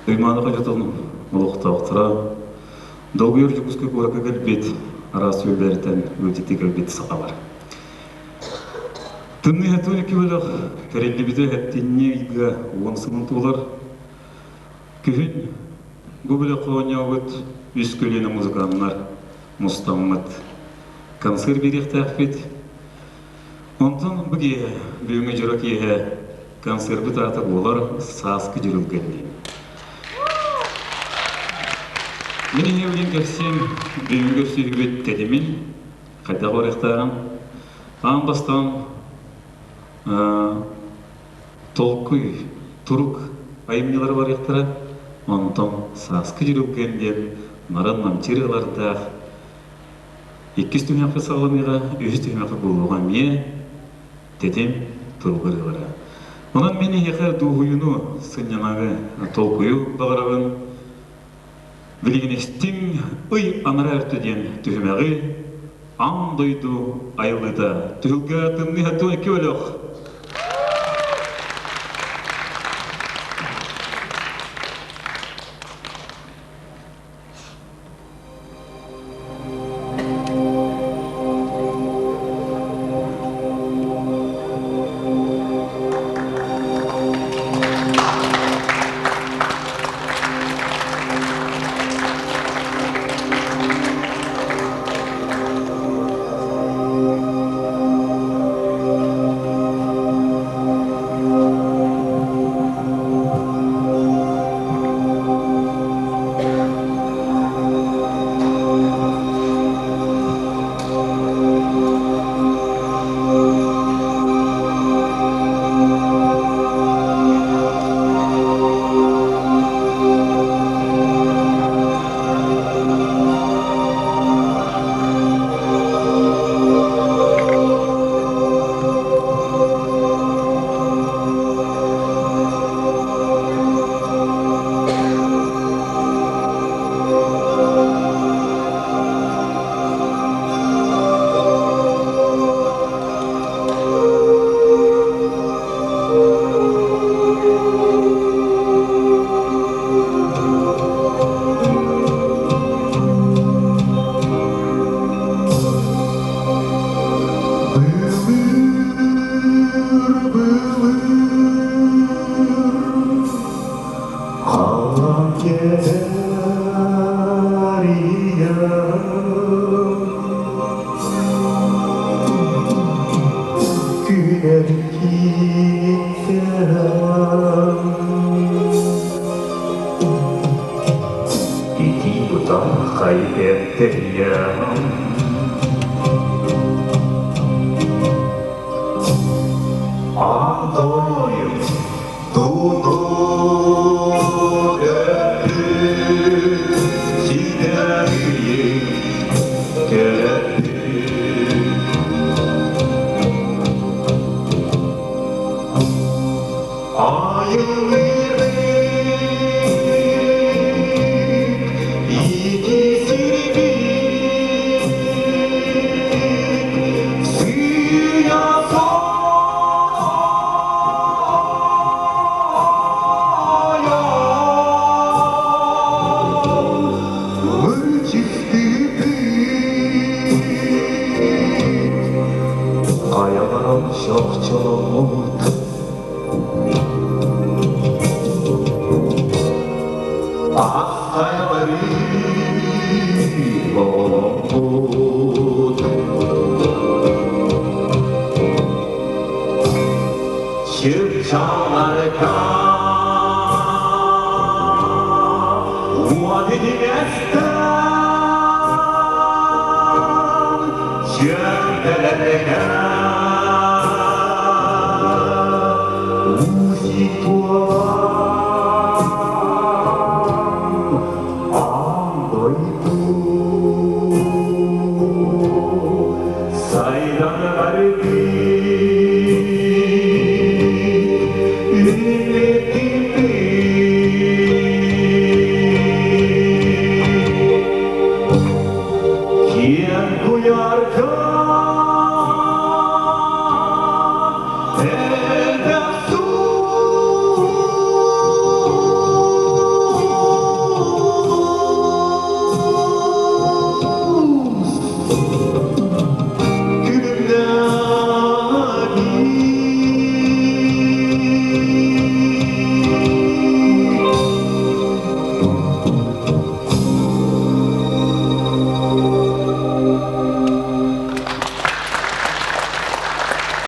Ыйманыга жотон улуктаактыра долгуйор жугузга курака келбет ара сөйлерден өтети келбет сакалар. Тынны хатуны кибелек терелибиде хаттинне ига онсымын тулар. Күһүн губеле коонябыт үскөлүнө музыканнар мустаммат концерт берехтәхфит. Онтон бүге бүгүнгө журак ие концерт бутата болар саскы жүрүлгенди. Мен евлен керсем бүгүнгө сүйбөт тедимин кайда коректаган амбастан толкуй турук айымнылар бар яктара онтон саскы жүрүлгенден наран намчырыларда иккис түмәккә сагаламыга үз түмәккә булуга мие тедим тургырылара. Онан мени якар дугуюну сыннамагы толкую багарабын билигинестин ый анара әртеден түмәгы андойду айлыда түлгә тымны хату экөлөх.